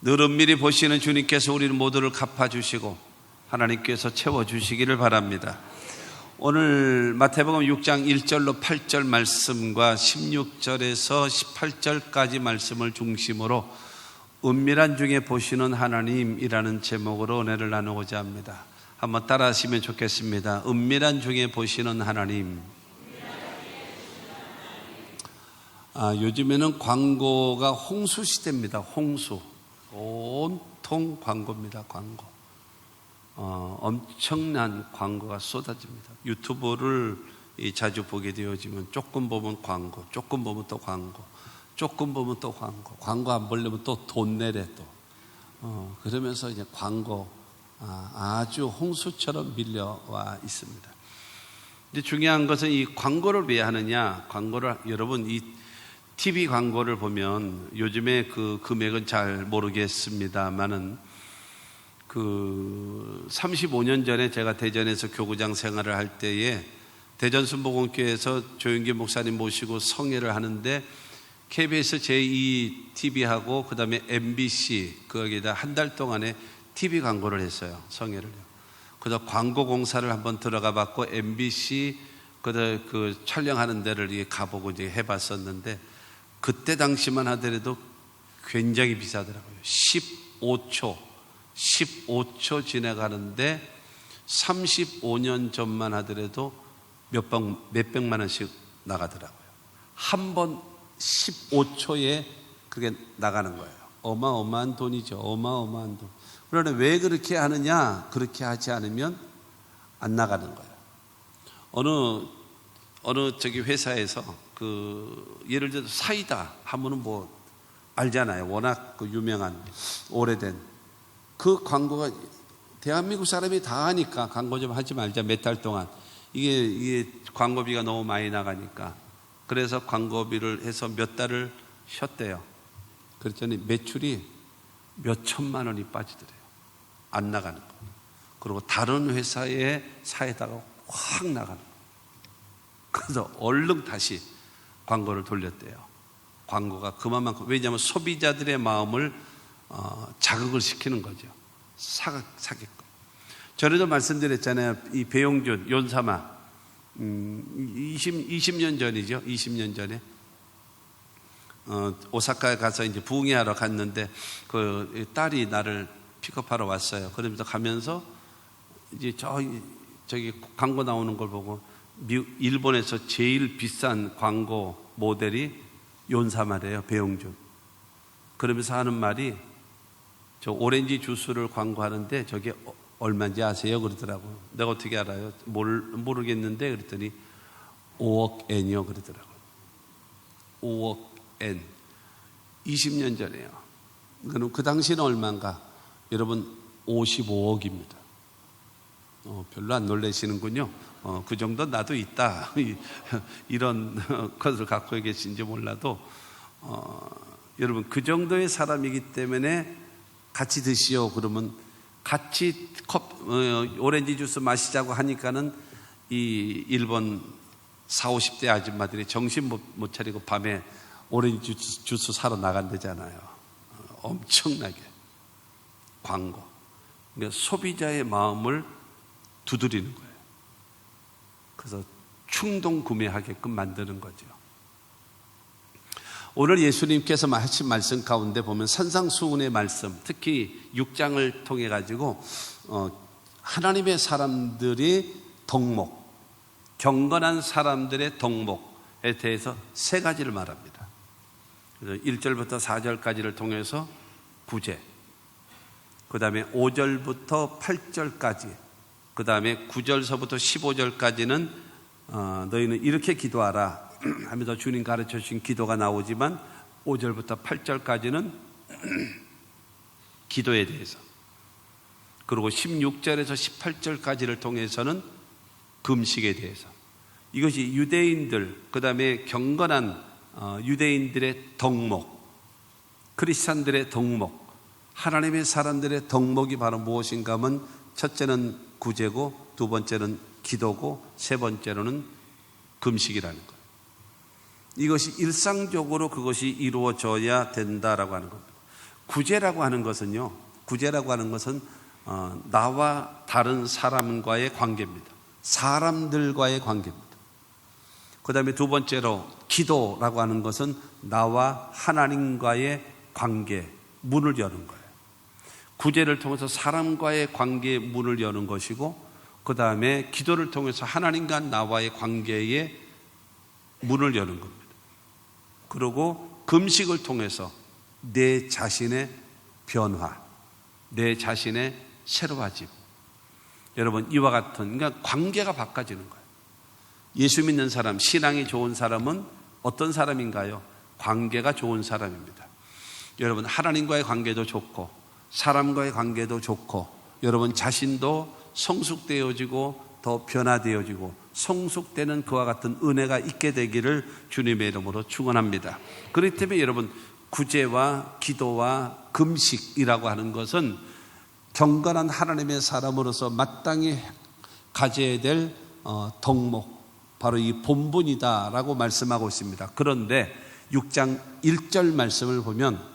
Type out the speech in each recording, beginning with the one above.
늘 은밀히 보시는 주님께서 우리 모두를 갚아주시고 하나님께서 채워주시기를 바랍니다. 오늘 마태복음 6장 1절로 8절 말씀과 16절에서 18절까지 말씀을 중심으로 은밀한 중에 보시는 하나님이라는 제목으로 은혜를 나누고자 합니다. 한번 따라 하시면 좋겠습니다. 은밀한 중에 보시는 하나님. 요즘에는 광고가 홍수 시대입니다. 홍수. 온통 광고입니다. 광고. 엄청난 광고가 쏟아집니다. 유튜브를 자주 보게 되어지면 조금 보면 광고, 조금 보면 또 광고, 조금 보면 또 광고, 광고 안 보려면 또 돈 내래 또. 그러면서 이제 광고 아주 홍수처럼 밀려와 있습니다. 근데 중요한 것은 이 광고를 왜 하느냐? 광고를 여러분 이 TV 광고를 보면 요즘에 그 금액은 잘 모르겠습니다만은 35년 전에 제가 대전에서 교구장 생활을 할 때에 대전 순복음교회에서 조영기 목사님 모시고 성회를 하는데 KBS 제2TV하고 그 다음에 MBC 거기에다 한 달 동안에 TV 광고를 했어요. 성회를요. 그래서 광고 공사를 한번 들어가 봤고 MBC 그 촬영하는 데를 가보고 이제 해봤었는데 그때 당시만 하더라도 굉장히 비싸더라고요. 15초 지나가는데 35년 전만 하더라도 몇백만 원씩 나가더라고요. 한 번 15초에 그게 나가는 거예요. 어마어마한 돈이죠. 어마어마한 돈. 그러나 왜 그렇게 하느냐? 그렇게 하지 않으면 안 나가는 거예요. 어느 회사에서 예를 들어서 사이다 하면은 뭐 알잖아요. 워낙 유명한 오래된 그 광고가 대한민국 사람이 다 하니까 광고 좀 하지 말자 몇 달 동안 이게 광고비가 너무 많이 나가니까 그래서 광고비를 해서 몇 달을 쉬었대요. 그랬더니 매출이 몇 천만 원이 빠지더래요. 안 나가는 거. 그리고 다른 회사의 사에다가 확 나가는 거. 그래서 얼른 다시 광고를 돌렸대요. 광고가 그만큼 왜냐하면 소비자들의 마음을 자극을 시키는 거죠. 사게끔. 전에도 말씀드렸잖아요. 이 배용준, 연사마 20년 전이죠. 20년 전에 오사카에 가서 이제 부흥회하러 갔는데 그 딸이 나를 픽업하러 왔어요. 그러면서 가면서 이제 저기 광고 나오는 걸 보고 일본에서 제일 비싼 광고 모델이 연사마래요. 배용준. 그러면서 하는 말이 저 오렌지 주스를 광고하는데 저게 얼마인지 아세요? 그러더라고요. 내가 어떻게 알아요? 모르겠는데 그랬더니 5억 엔이요 그러더라고요. 5억 엔. 20년 전에요. 그럼 그 당시는 얼마인가? 여러분 55억입니다. 별로 안 놀라시는군요. 그 정도 나도 있다. 이런 것을 갖고 계신지 몰라도 여러분 그 정도의 사람이기 때문에 같이 드시오. 그러면 같이 오렌지 주스 마시자고 하니까는 이 일본 40, 50대 아줌마들이 정신 못 차리고 밤에 오렌지 주스 사러 나간대잖아요. 엄청나게 광고. 그러니까 소비자의 마음을 두드리는 거예요. 그래서 충동 구매하게끔 만드는 거죠. 오늘 예수님께서 하신 말씀 가운데 보면 산상수훈의 말씀, 특히 6장을 통해 가지고 하나님의 사람들이 덕목, 경건한 사람들의 덕목에 대해서 세 가지를 말합니다. 그래서 1절부터 4절까지를 통해서 구제, 그 다음에 5절부터 8절까지, 그 다음에 9절서부터 15절까지는 너희는 이렇게 기도하라 하면서 주님 가르쳐 주신 기도가 나오지만 5절부터 8절까지는 기도에 대해서, 그리고 16절에서 18절까지를 통해서는 금식에 대해서, 이것이 유대인들, 그 다음에 경건한 유대인들의 덕목, 크리스찬들의 덕목, 하나님의 사람들의 덕목이 바로 무엇인가 하면 첫째는 구제고 두 번째는 기도고 세 번째로는 금식이라는 것. 이것이 일상적으로 그것이 이루어져야 된다라고 하는 겁니다. 구제라고 하는 것은 나와 다른 사람과의 관계입니다. 사람들과의 관계입니다. 그 다음에 두 번째로 기도라고 하는 것은 나와 하나님과의 관계, 문을 여는 거예요. 구제를 통해서 사람과의 관계의 문을 여는 것이고, 그 다음에 기도를 통해서 하나님과 나와의 관계의 문을 여는 겁니다. 그리고 금식을 통해서 내 자신의 변화, 내 자신의 새로워짐. 여러분, 이와 같은, 그러니까 관계가 바꿔지는 거예요. 예수 믿는 사람, 신앙이 좋은 사람은 어떤 사람인가요? 관계가 좋은 사람입니다. 여러분, 하나님과의 관계도 좋고 사람과의 관계도 좋고, 여러분 자신도 성숙되어지고 더 변화되어지고 성숙되는 그와 같은 은혜가 있게 되기를 주님의 이름으로 축원합니다. 그렇기 때문에 여러분, 구제와 기도와 금식이라고 하는 것은 경건한 하나님의 사람으로서 마땅히 가져야 될 덕목, 바로 이 본분이다라고 말씀하고 있습니다. 그런데 6장 1절 말씀을 보면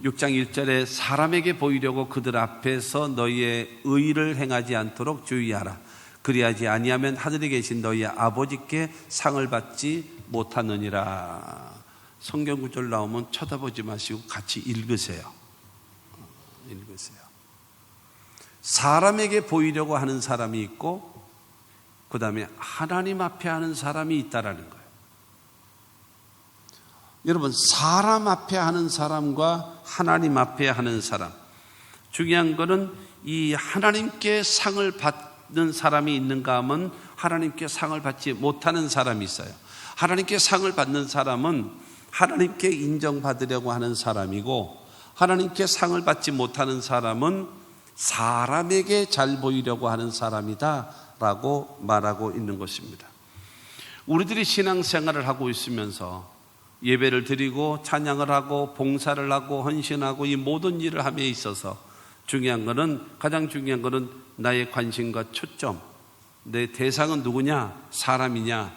6장 1절에 사람에게 보이려고 그들 앞에서 너희의 의를 행하지 않도록 주의하라. 그리하지 아니하면 하늘에 계신 너희의 아버지께 상을 받지 못하느니라. 성경 구절 나오면 쳐다보지 마시고 같이 읽으세요. 사람에게 보이려고 하는 사람이 있고, 그 다음에 하나님 앞에 하는 사람이 있다라는 거예요. 여러분, 사람 앞에 하는 사람과 하나님 앞에 하는 사람, 중요한 것은 이 하나님께 상을 받는 사람이 있는가 하면 하나님께 상을 받지 못하는 사람이 있어요. 하나님께 상을 받는 사람은 하나님께 인정받으려고 하는 사람이고, 하나님께 상을 받지 못하는 사람은 사람에게 잘 보이려고 하는 사람이다 라고 말하고 있는 것입니다. 우리들이 신앙생활을 하고 있으면서 예배를 드리고 찬양을 하고 봉사를 하고 헌신하고 이 모든 일을 함에 있어서 가장 중요한 것은 나의 관심과 초점, 내 대상은 누구냐? 사람이냐?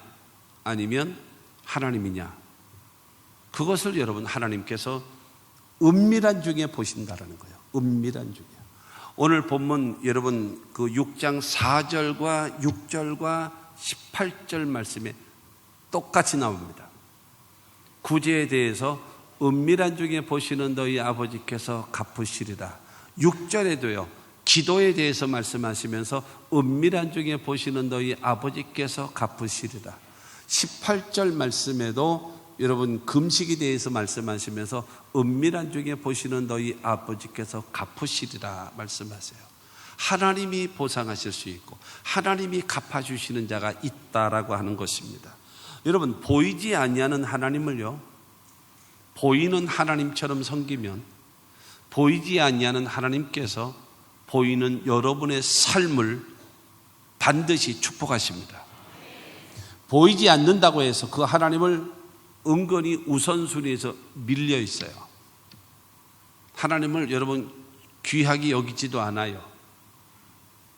아니면 하나님이냐? 그것을 여러분 하나님께서 은밀한 중에 보신다라는 거예요. 은밀한 중에. 오늘 본문 여러분 그 6장 4절과 6절과 18절 말씀에 똑같이 나옵니다. 구제에 대해서 은밀한 중에 보시는 너희 아버지께서 갚으시리라. 6절에도요, 기도에 대해서 말씀하시면서 은밀한 중에 보시는 너희 아버지께서 갚으시리라. 18절 말씀에도 여러분 금식에 대해서 말씀하시면서 은밀한 중에 보시는 너희 아버지께서 갚으시리라 말씀하세요. 하나님이 보상하실 수 있고 하나님이 갚아주시는 자가 있다라고 하는 것입니다. 여러분, 보이지 아니하는 하나님을요, 보이는 하나님처럼 섬기면 보이지 아니하는 하나님께서 보이는 여러분의 삶을 반드시 축복하십니다. 보이지 않는다고 해서 그 하나님을 은근히 우선순위에서 밀려 있어요. 하나님을 여러분 귀하게 여기지도 않아요.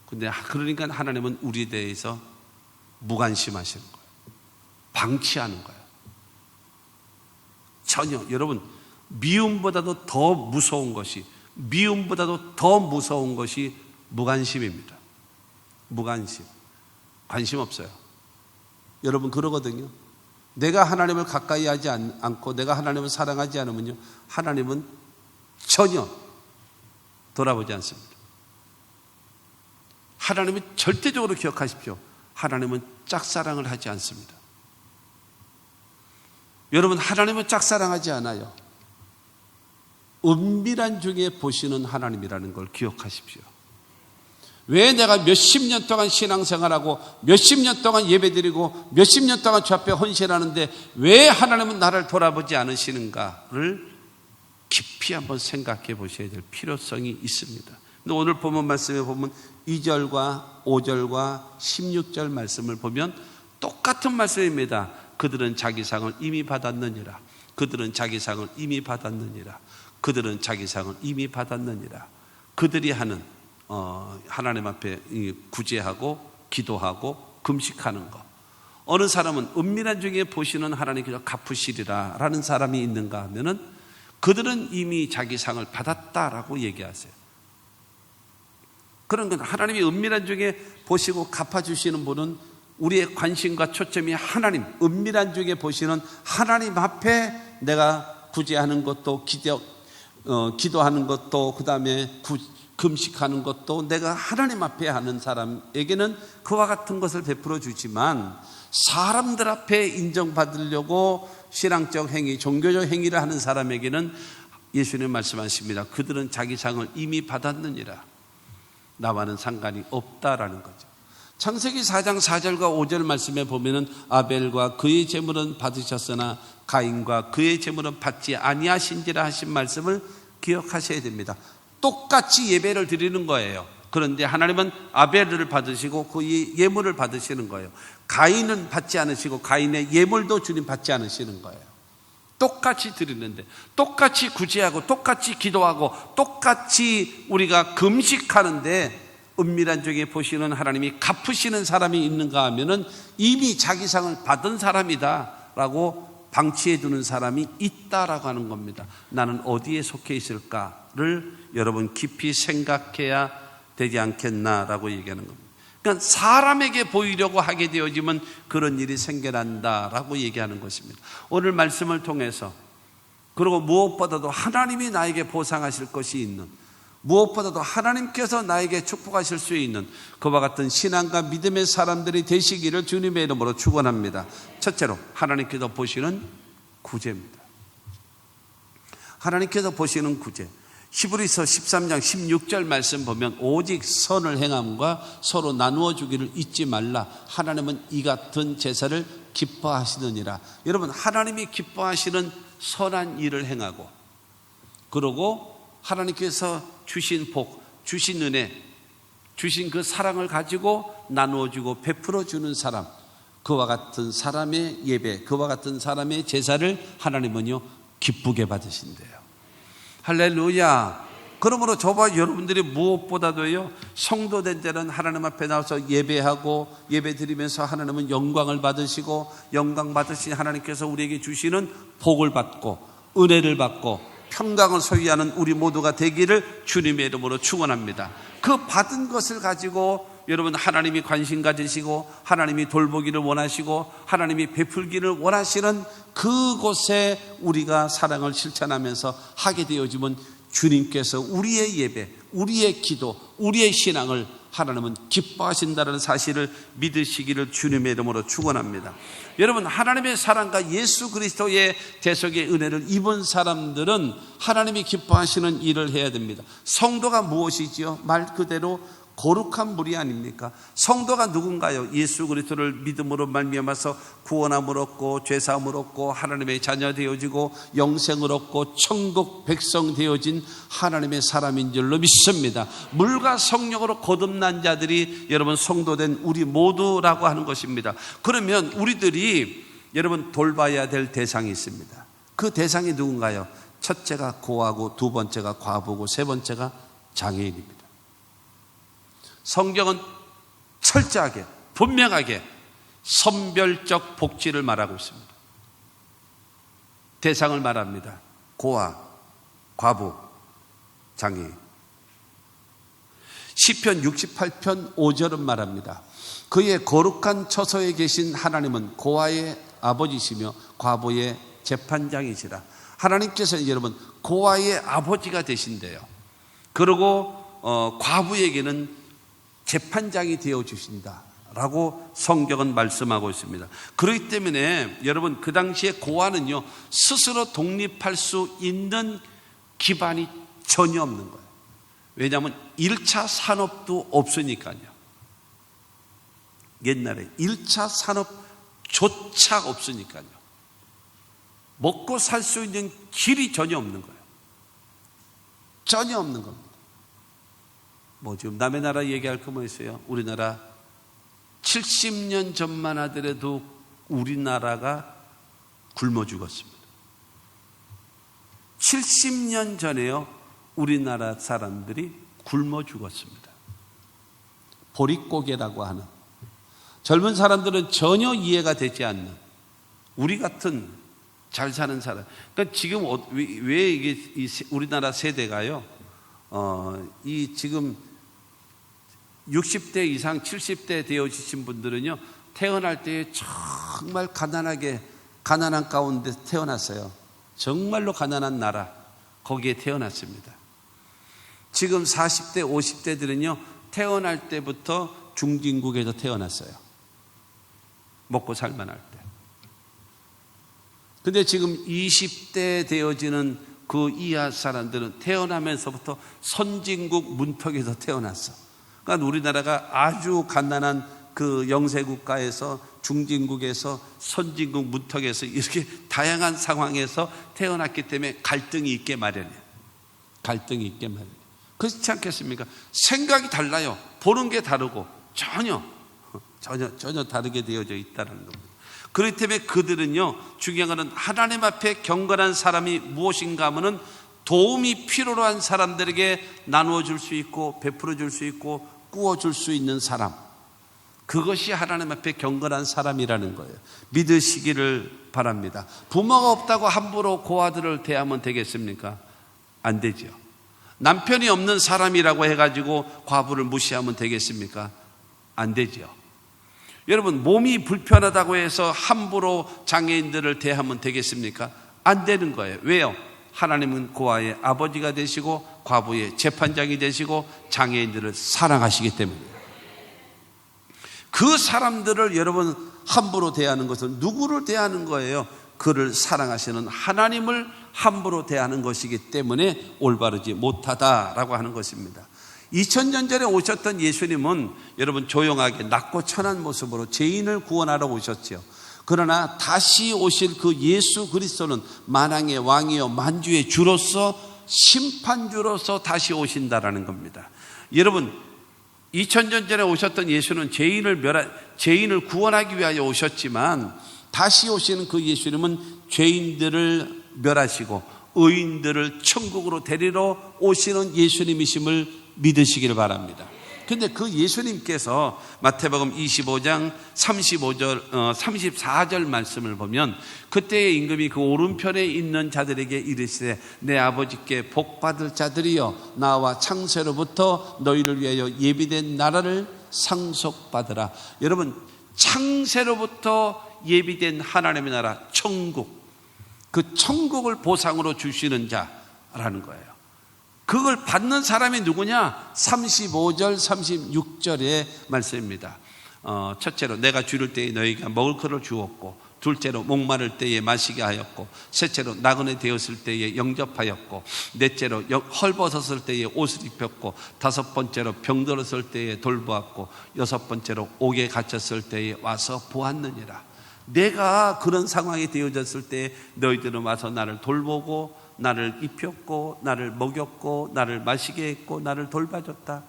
근데 그러니까 하나님은 우리에 대해서 무관심하시는 거예요. 방치하는 거예요. 전혀. 여러분, 미움보다도 더 무서운 것이 무관심입니다. 무관심. 관심 없어요. 여러분 그러거든요. 내가 하나님을 가까이 하지 않고 내가 하나님을 사랑하지 않으면요, 하나님은 전혀 돌아보지 않습니다. 하나님은 절대적으로 기억하십시오. 하나님은 짝사랑을 하지 않습니다. 여러분, 하나님은 짝사랑하지 않아요. 은밀한 중에 보시는 하나님이라는 걸 기억하십시오. 왜 내가 몇십 년 동안 신앙생활하고 몇십 년 동안 예배드리고 몇십 년 동안 주 앞에 헌신하는데 왜 하나님은 나를 돌아보지 않으시는가를 깊이 한번 생각해 보셔야 될 필요성이 있습니다. 근데 오늘 본문 말씀에 보면 2절과 5절과 16절 말씀을 보면 똑같은 말씀입니다. 그들은 자기 상을 이미 받았느니라. 그들은 자기 상을 이미 받았느니라. 그들은 자기 상을 이미 받았느니라. 그들이 하는 하나님 앞에 구제하고 기도하고 금식하는 것. 어느 사람은 은밀한 중에 보시는 하나님께서 갚으시리라 라는 사람이 있는가 하면은 그들은 이미 자기 상을 받았다라고 얘기하세요. 그런 건 하나님이 은밀한 중에 보시고 갚아주시는 분은 우리의 관심과 초점이 하나님, 은밀한 중에 보시는 하나님 앞에 내가 구제하는 것도 기도하는 것도 그 다음에 금식하는 것도 내가 하나님 앞에 하는 사람에게는 그와 같은 것을 베풀어 주지만 사람들 앞에 인정받으려고 신앙적 행위, 종교적 행위를 하는 사람에게는 예수님 말씀하십니다. 그들은 자기 상을 이미 받았느니라. 나와는 상관이 없다라는 거죠. 창세기 4장 4절과 5절 말씀에 보면은 아벨과 그의 제물은 받으셨으나 가인과 그의 제물은 받지 아니하신지라 하신 말씀을 기억하셔야 됩니다. 똑같이 예배를 드리는 거예요. 그런데 하나님은 아벨을 받으시고 그의 예물을 받으시는 거예요. 가인은 받지 않으시고 가인의 예물도 주님 받지 않으시는 거예요. 똑같이 드리는데, 똑같이 구제하고 똑같이 기도하고 똑같이 우리가 금식하는데 은밀한 중에 보시는 하나님이 갚으시는 사람이 있는가 하면은 이미 자기 상을 받은 사람이다 라고 방치해 두는 사람이 있다라고 하는 겁니다. 나는 어디에 속해 있을까를 여러분 깊이 생각해야 되지 않겠나라고 얘기하는 겁니다. 그러니까 사람에게 보이려고 하게 되어지면 그런 일이 생겨난다라고 얘기하는 것입니다. 오늘 말씀을 통해서, 그리고 무엇보다도 하나님이 나에게 보상하실 것이 있는, 무엇보다도 하나님께서 나에게 축복하실 수 있는 그와 같은 신앙과 믿음의 사람들이 되시기를 주님의 이름으로 축원합니다. 첫째로 하나님께서 보시는 구제입니다. 하나님께서 보시는 구제. 히브리서 13장 16절 말씀 보면 오직 선을 행함과 서로 나누어 주기를 잊지 말라. 하나님은 이 같은 제사를 기뻐하시느니라. 여러분, 하나님이 기뻐하시는 선한 일을 행하고, 그리고 하나님께서 주신 복, 주신 은혜, 주신 그 사랑을 가지고 나누어 주고 베풀어 주는 사람, 그와 같은 사람의 예배, 그와 같은 사람의 제사를 하나님은요 기쁘게 받으신대요. 할렐루야. 그러므로 저와 여러분들이 무엇보다도요, 성도된 자는 하나님 앞에 나와서 예배하고 예배 드리면서 하나님은 영광을 받으시고, 영광 받으신 하나님께서 우리에게 주시는 복을 받고 은혜를 받고 평강을 소유하는 우리 모두가 되기를 주님의 이름으로 축원합니다. 그 받은 것을 가지고 여러분, 하나님이 관심 가지시고 하나님이 돌보기를 원하시고 하나님이 베풀기를 원하시는 그곳에 우리가 사랑을 실천하면서 하게 되어지면 주님께서 우리의 예배, 우리의 기도, 우리의 신앙을 하나님은 기뻐하신다는 사실을 믿으시기를 주님의 이름으로 축원합니다. 여러분, 하나님의 사랑과 예수 그리스도의 대속의 은혜를 입은 사람들은 하나님이 기뻐하시는 일을 해야 됩니다. 성도가 무엇이지요? 말 그대로 거룩한 무리 아닙니까? 성도가 누군가요? 예수 그리스도를 믿음으로 말미암아서 구원함을 얻고 죄사함을 얻고 하나님의 자녀 되어지고 영생을 얻고 천국 백성 되어진 하나님의 사람인 줄로 믿습니다. 물과 성령으로 거듭난 자들이 여러분 성도된 우리 모두라고 하는 것입니다. 그러면 우리들이 여러분 돌봐야 될 대상이 있습니다. 그 대상이 누군가요? 첫째가 고아고, 두 번째가 과부고, 세 번째가 장애인입니다. 성경은 철저하게 분명하게 선별적 복지를 말하고 있습니다. 대상을 말합니다. 고아, 과부, 장애인. 시편 68편 5절은 말합니다. 그의 거룩한 처소에 계신 하나님은 고아의 아버지시며 과부의 재판장이시라. 하나님께서 여러분 고아의 아버지가 되신대요. 그리고 과부에게는 재판장이 되어주신다라고 성경은 말씀하고 있습니다. 그렇기 때문에 여러분 그 당시에 고아는요 스스로 독립할 수 있는 기반이 전혀 없는 거예요. 왜냐하면 1차 산업도 없으니까요. 옛날에 1차 산업조차 없으니까요. 먹고 살 수 있는 길이 전혀 없는 거예요. 전혀 없는 겁니다. 뭐 지금 남의 나라 얘기할 거 뭐 있어요? 우리나라 70년 전만 하더라도 우리나라가 굶어 죽었습니다. 70년 전에요 우리나라 사람들이 굶어 죽었습니다. 보릿고개라고 하는, 젊은 사람들은 전혀 이해가 되지 않는 우리 같은 잘 사는 사람. 그러니까 지금 왜 이게 우리나라 세대가요, 이 지금 60대 이상 70대 되어지신 분들은요, 태어날 때 정말 가난한 가운데 태어났어요. 정말로 가난한 나라, 거기에 태어났습니다. 지금 40대 50대들은요 태어날 때부터 중진국에서 태어났어요. 먹고 살만할 때. 근데 지금 20대 되어지는 그 이하 사람들은 태어나면서부터 선진국 문턱에서 태어났어. 그러니까 우리나라가 아주 가난한 그 영세국가에서 중진국에서 선진국 문턱에서 이렇게 다양한 상황에서 태어났기 때문에 갈등이 있게 마련이에요. 갈등이 있게 마련이에요. 그렇지 않겠습니까? 생각이 달라요. 보는 게 다르고 전혀 다르게 되어져 있다는 겁니다. 그렇기 때문에 그들은요, 중요한 것은 하나님 앞에 경건한 사람이 무엇인가 하면은 도움이 필요로 한 사람들에게 나누어 줄 수 있고 베풀어 줄 수 있고 꾸어 줄 수 있는 사람, 그것이 하나님 앞에 경건한 사람이라는 거예요. 믿으시기를 바랍니다. 부모가 없다고 함부로 고아들을 대하면 되겠습니까? 안 되죠. 남편이 없는 사람이라고 해가지고 과부를 무시하면 되겠습니까? 안 되죠. 여러분, 몸이 불편하다고 해서 함부로 장애인들을 대하면 되겠습니까? 안 되는 거예요. 왜요? 하나님은 고아의 아버지가 되시고 과부의 재판장이 되시고 장애인들을 사랑하시기 때문이에요. 그 사람들을 여러분 함부로 대하는 것은 누구를 대하는 거예요? 그를 사랑하시는 하나님을 함부로 대하는 것이기 때문에 올바르지 못하다라고 하는 것입니다. 2000년 전에 오셨던 예수님은 여러분 조용하게 낮고 천한 모습으로 죄인을 구원하러 오셨죠. 그러나 다시 오실 그 예수 그리스도는 만왕의 왕이요 만주의 주로서 심판주로서 다시 오신다라는 겁니다. 여러분 2000년 전에 오셨던 예수는 죄인을 구원하기 위하여 오셨지만 다시 오시는 그 예수님은 죄인들을 멸하시고 의인들을 천국으로 데리러 오시는 예수님이심을 믿으시기를 바랍니다. 근데 그 예수님께서 마태복음 25장 34절 말씀을 보면 그때의 임금이 그 오른편에 있는 자들에게 이르시되 내 아버지께 복받을 자들이여 나와 창세로부터 너희를 위하여 예비된 나라를 상속받으라. 여러분 창세로부터 예비된 하나님의 나라 천국, 그 천국을 보상으로 주시는 자라는 거예요. 그걸 받는 사람이 누구냐? 35절 36절의 말씀입니다. 첫째로 내가 줄일 때에 너희가 먹을 것을 주었고, 둘째로 목마를 때에 마시게 하였고, 셋째로 나그네 되었을 때에 영접하였고, 넷째로 헐벗었을 때에 옷을 입혔고, 다섯 번째로 병들었을 때에 돌보았고, 여섯 번째로 옥에 갇혔을 때에 와서 보았느니라. 내가 그런 상황이 되어졌을 때 너희들은 와서 나를 돌보고 나를 입혔고 나를 먹였고 나를 마시게 했고 나를 돌봐줬다.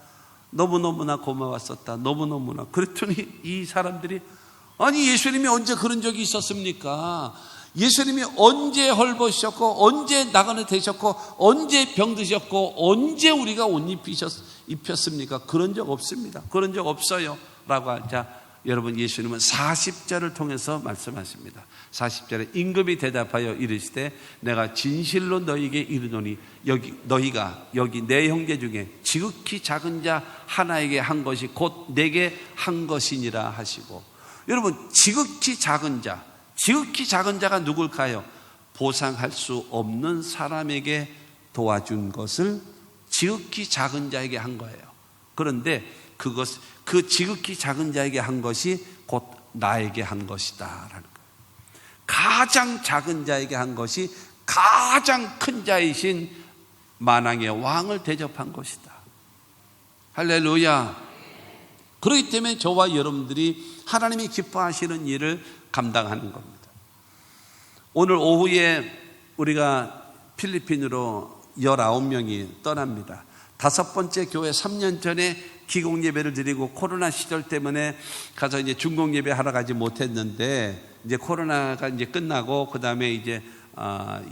너무너무나 고마웠었다. 너무너무나. 그랬더니 이 사람들이 아니 예수님이 언제 그런 적이 있었습니까? 예수님이 언제 헐벗으셨고 언제 나그네 되셨고 언제 병드셨고 언제 우리가 옷 입혔습니까? 그런 적 없습니다. 그런 적 없어요 라고 하자 여러분 예수님은 40절을 통해서 말씀하십니다. 40절에 임금이 대답하여 이르시되 내가 진실로 너희에게 이르노니 너희가 여기 내 형제 중에 지극히 작은 자 하나에게 한 것이 곧 내게 한 것이니라 하시고, 여러분 지극히 작은 자가 누굴까요? 보상할 수 없는 사람에게 도와준 것을 지극히 작은 자에게 한 거예요. 그런데 그 지극히 작은 자에게 한 것이 곧 나에게 한 것이다 라는 거예요. 가장 작은 자에게 한 것이 가장 큰 자이신 만왕의 왕을 대접한 것이다. 할렐루야. 그렇기 때문에 저와 여러분들이 하나님이 기뻐하시는 일을 감당하는 겁니다. 오늘 오후에 우리가 필리핀으로 19명이 떠납니다. 5번째 교회 3년 전에 기공 예배를 드리고 코로나 시절 때문에 가서 이제 중공 예배 하러 가지 못했는데 이제 코로나가 이제 끝나고 그 다음에 이제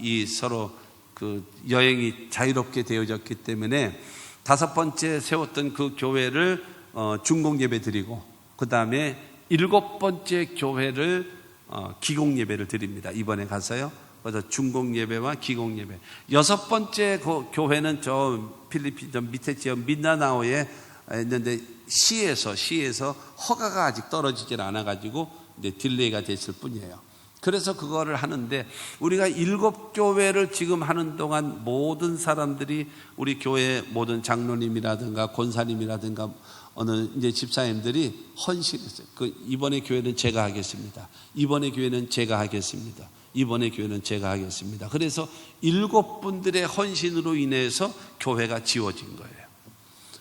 이 서로 그 여행이 자유롭게 되어졌기 때문에 5번째 세웠던 그 교회를 중공 예배 드리고 그 다음에 7번째 교회를 기공 예배를 드립니다. 이번에 가서요. 그래서 중공 예배와 기공 예배. 6번째 교회는 저 필리핀 저 밑에 지역 민다나오에 있는데 시에서 허가가 아직 떨어지질 않아 가지고 이제 딜레이가 됐을 뿐이에요. 그래서 그거를 하는데, 우리가 7교회를 지금 하는 동안 모든 사람들이 우리 교회 모든 장로님이라든가 권사님이라든가 어느 이제 집사님들이 헌신했어요. 이번에 교회는 제가 하겠습니다. 이번에 교회는 제가 하겠습니다. 이번에 교회는 제가 하겠습니다. 그래서 7분들의 헌신으로 인해서 교회가 지어진 거예요.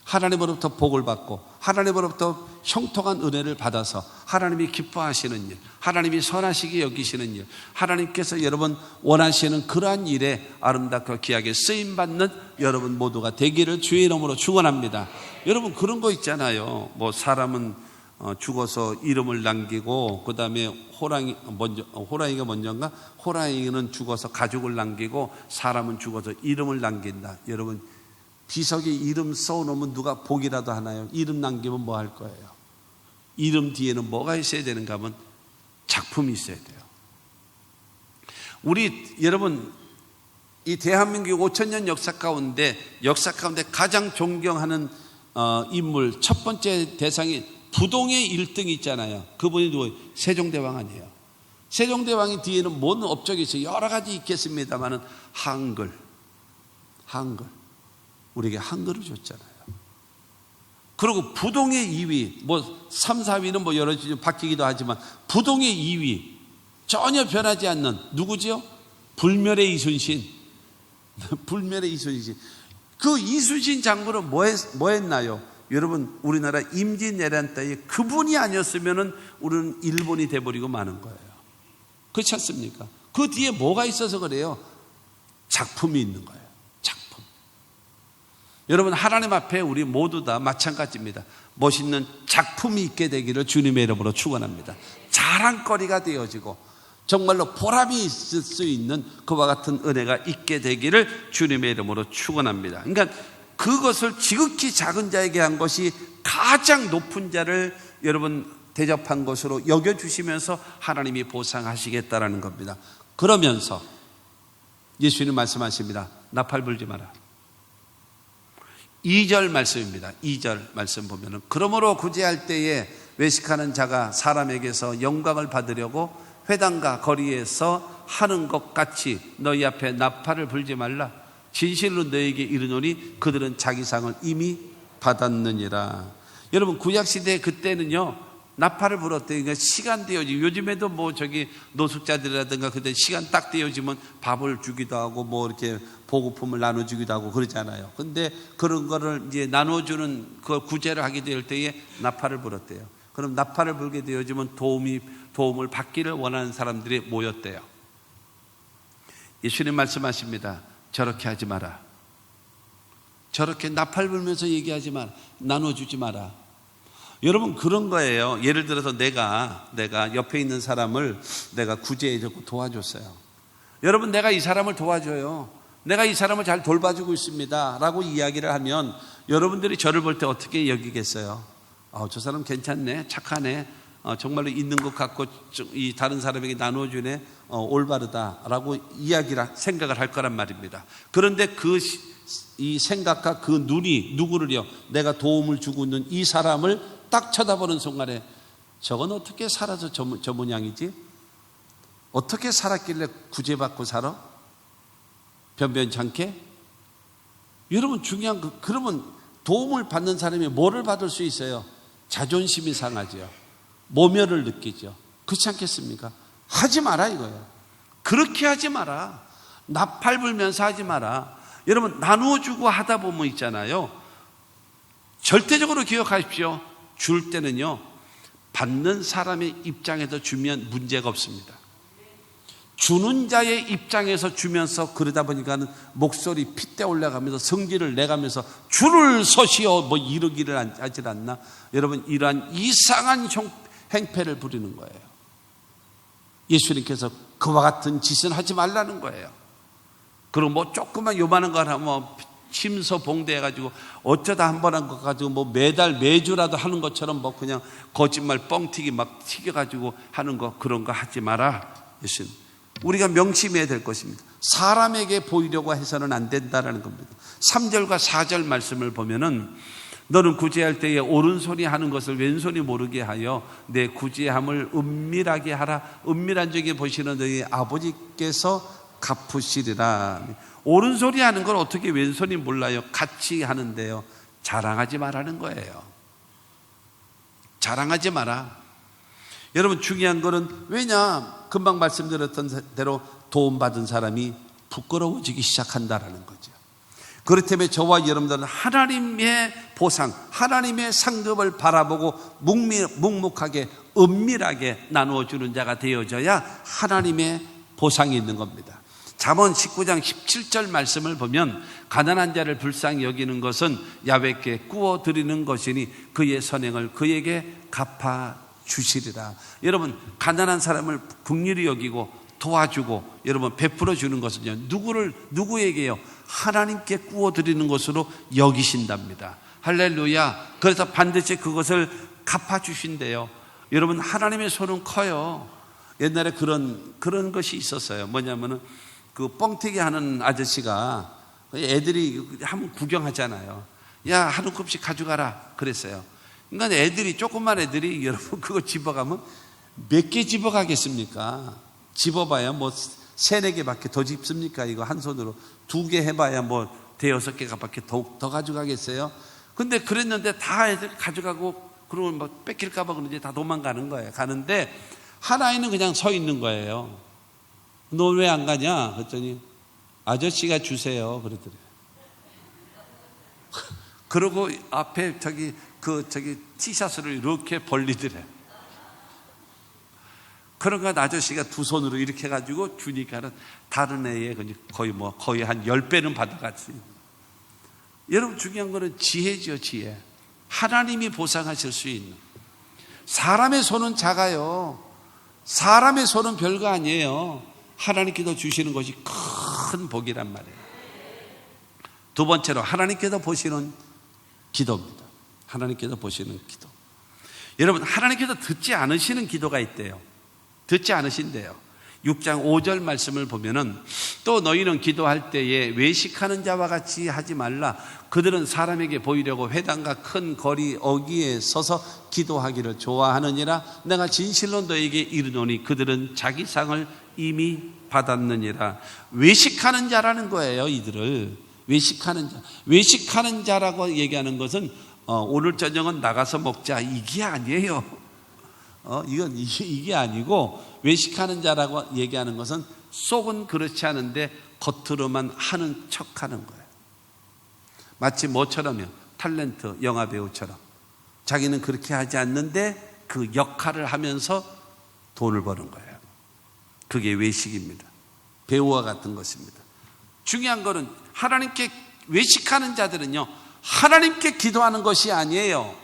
하나님으로부터 복을 받고 하나님으로부터 형통한 은혜를 받아서 하나님이 기뻐하시는 일, 하나님이 선하시게 여기시는 일, 하나님께서 여러분 원하시는 그러한 일에 아름답고 귀하게 쓰임받는 여러분 모두가 되기를 주의 이름으로 축원합니다. 여러분 그런 거 있잖아요. 뭐 사람은 죽어서 이름을 남기고, 그 다음에 호랑이가 먼저인가? 호랑이는 죽어서 가죽을 남기고 사람은 죽어서 이름을 남긴다. 여러분 비석에 이름 써놓으면 누가 복이라도 하나요? 이름 남기면 뭐 할 거예요? 이름 뒤에는 뭐가 있어야 되는가 하면 작품이 있어야 돼요. 우리 여러분 이 대한민국 5,000년 역사 가운데 가장 존경하는 인물 첫 번째 대상이 부동의 1등이 있잖아요. 그분이 누구예요? 세종대왕 아니에요. 세종대왕이 뒤에는 뭔 업적이 있어요? 여러 가지 있겠습니다만은 한글 우리에게 한글을 줬잖아요. 그리고 부동의 2위, 뭐 3, 4위는 뭐 여러 가지 바뀌기도 하지만 부동의 2위 전혀 변하지 않는 누구지요? 불멸의 이순신. 불멸의 이순신. 그 이순신 장군은 뭐 했나요? 여러분 우리나라 임진왜란 때에 그분이 아니었으면 우리는 일본이 돼버리고 마는 거예요. 그렇지 않습니까? 그 뒤에 뭐가 있어서 그래요? 작품이 있는 거예요. 여러분 하나님 앞에 우리 모두 다 마찬가지입니다. 멋있는 작품이 있게 되기를 주님의 이름으로 축원합니다. 자랑거리가 되어지고 정말로 보람이 있을 수 있는 그와 같은 은혜가 있게 되기를 주님의 이름으로 축원합니다. 그러니까 그것을 지극히 작은 자에게 한 것이 가장 높은 자를 여러분 대접한 것으로 여겨주시면서 하나님이 보상하시겠다라는 겁니다. 그러면서 예수님 말씀하십니다. 나팔 불지 마라. 2절 말씀입니다. 2절 말씀 보면은 그러므로 구제할 때에 외식하는 자가 사람에게서 영광을 받으려고 회당과 거리에서 하는 것 같이 너희 앞에 나팔을 불지 말라. 진실로 너희에게 이르노니 그들은 자기 상을 이미 받았느니라. 여러분 구약시대 그때는요 나팔을 불었대요. 그러니까 시간 되어지. 요즘에도 뭐 저기 노숙자들이라든가 그때 시간 딱 되어지면 밥을 주기도 하고 뭐 이렇게 보급품을 나눠주기도 하고 그러잖아요. 근데 그런 거를 이제 나눠주는 그 구제를 하게 될 때에 나팔을 불었대요. 그럼 나팔을 불게 되어지면 도움을 받기를 원하는 사람들이 모였대요. 예수님 말씀하십니다. 저렇게 하지 마라. 저렇게 나팔 불면서 얘기하지 마라. 나눠주지 마라. 여러분 그런 거예요. 예를 들어서 내가 옆에 있는 사람을 내가 구제해주고 도와줬어요. 여러분 내가 이 사람을 도와줘요. 내가 이 사람을 잘 돌봐주고 있습니다 라고 이야기를 하면 여러분들이 저를 볼 때 어떻게 여기겠어요? 저 사람 괜찮네, 착하네, 정말로 있는 것 같고 이 다른 사람에게 나눠주네, 올바르다 라고 생각을 할 거란 말입니다. 그런데 이 생각과 그 눈이 누구를요? 내가 도움을 주고 있는 이 사람을 딱 쳐다보는 순간에 저건 어떻게 살아서 저 모양이지? 어떻게 살았길래 구제받고 살아? 변변찮게? 여러분 중요한 그러면 도움을 받는 사람이 뭐를 받을 수 있어요? 자존심이 상하죠. 모멸을 느끼죠. 그렇지 않겠습니까? 하지 마라 이거예요. 그렇게 하지 마라. 나팔 불면서 하지 마라. 여러분 나누어주고 하다 보면 있잖아요. 절대적으로 기억하십시오. 줄 때는요 받는 사람의 입장에서 주면 문제가 없습니다. 주는 자의 입장에서 주면서 그러다 보니까 목소리 핏대 올라가면서 성질을 내가면서 줄을 서시오 뭐 이러기를 하지 않나. 여러분 이러한 이상한 행패를 부리는 거예요. 예수님께서 그와 같은 짓은 하지 말라는 거예요. 그리고 뭐 조그만 요만한 거 하나 뭐 침서 봉대해가지고 어쩌다 한 번 한 것 가지고 뭐 매주라도 하는 것처럼 뭐 그냥 거짓말 뻥튀기 막 튀겨가지고 하는 거 그런 거 하지 마라. 예수님 우리가 명심해야 될 것입니다. 사람에게 보이려고 해서는 안 된다라는 겁니다. 3절과 4절 말씀을 보면은 너는 구제할 때에 오른손이 하는 것을 왼손이 모르게 하여 내 구제함을 은밀하게 하라. 은밀한 중에 보시는 너희 아버지께서 갚으시리라. 오른손이 하는 걸 어떻게 왼손이 몰라요? 같이 하는데요. 자랑하지 말라는 거예요. 자랑하지 마라. 여러분 중요한 거는 왜냐? 금방 말씀드렸던 대로 도움받은 사람이 부끄러워지기 시작한다라는 거죠. 그렇다면 저와 여러분들은 하나님의 보상, 하나님의 상급을 바라보고 묵묵하게 은밀하게 나누어주는 자가 되어져야 하나님의 보상이 있는 겁니다. 잠언 19장 17절 말씀을 보면 가난한 자를 불쌍히 여기는 것은 야훼께 구워 드리는 것이니 그의 선행을 그에게 갚아 주시리라. 여러분 가난한 사람을 긍휼히 여기고 도와주고 여러분 베풀어 주는 것은요 누구에게요? 하나님께 구워 드리는 것으로 여기신답니다. 할렐루야. 그래서 반드시 그것을 갚아 주신대요. 여러분 하나님의 손은 커요. 옛날에 그런 것이 있었어요. 뭐냐면은 그 뻥튀기 하는 아저씨가 애들이 한번 구경하잖아요. 야, 한 움큼씩 가져가라 그랬어요. 그러니까 애들이 조그만 애들이 여러분 그거 집어가면 몇 개 집어가겠습니까? 집어봐야 뭐 3-4개밖에 더 집습니까? 이거 한 손으로 2개 해봐야 뭐 5-6개밖에 더 가져가겠어요? 근데 그랬는데 다 애들 가져가고 그러면 막 뺏길까봐 그런지 다 도망가는 거예요. 가는데 하나이는 그냥 서 있는 거예요. 너 왜 안 가냐? 그랬더니 아저씨가 주세요. 그러더래요. 그러고 앞에 저기 티셔츠를 이렇게 벌리더래. 그러니까 아저씨가 2손으로 이렇게 해가지고 주니까는 다른 애의 거의 한 10배는 받아갔어요. 여러분 중요한 거는 지혜죠, 지혜. 하나님이 보상하실 수 있는. 사람의 손은 작아요. 사람의 손은 별거 아니에요. 하나님께서 주시는 것이 큰 복이란 말이에요. 두 번째로 하나님께서 보시는 기도입니다. 하나님께서 보시는 기도. 여러분 하나님께서 듣지 않으시는 기도가 있대요. 듣지 않으신대요. 6장 5절 말씀을 보면은 또 너희는 기도할 때에 외식하는 자와 같이 하지 말라. 그들은 사람에게 보이려고 회당과 큰 거리 어귀에 서서 기도하기를 좋아하느니라. 내가 진실로 너에게 이르노니 그들은 자기 상을 이미 받았느니라. 외식하는 자라는 거예요. 이들을 외식하는 자. 외식하는 자라고 얘기하는 것은 오늘 저녁은 나가서 먹자 이게 아니에요. 이게 아니고 외식하는 자라고 얘기하는 것은 속은 그렇지 않은데 겉으로만 하는 척하는 거예요. 마치 뭐처럼요? 탤런트 영화 배우처럼 자기는 그렇게 하지 않는데 그 역할을 하면서 돈을 버는 거예요. 그게 외식입니다. 배우와 같은 것입니다. 중요한 거는 하나님께 외식하는 자들은요 하나님께 기도하는 것이 아니에요.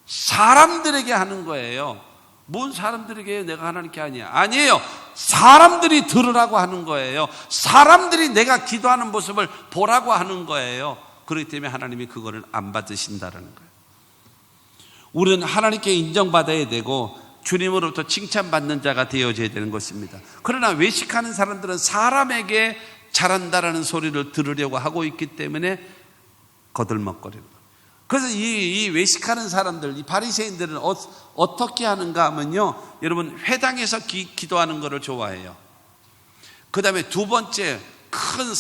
사람들에게 하는 거예요. 뭔 사람들에게 내가 하나님께 아니야? 아니에요. 사람들이 들으라고 하는 거예요. 사람들이 내가 기도하는 모습을 보라고 하는 거예요. 그렇기 때문에 하나님이 그거를 안 받으신다는 거예요. 우리는 하나님께 인정받아야 되고 주님으로부터 칭찬받는 자가 되어져야 되는 것입니다. 그러나 외식하는 사람들은 사람에게 잘한다라는 소리를 들으려고 하고 있기 때문에 거들먹거리는 거예요. 그래서 이 외식하는 사람들, 이 바리새인들은 어떻게 하는가 하면요, 여러분 회당에서 기도하는 것을 좋아해요. 그 다음에 두 번째 큰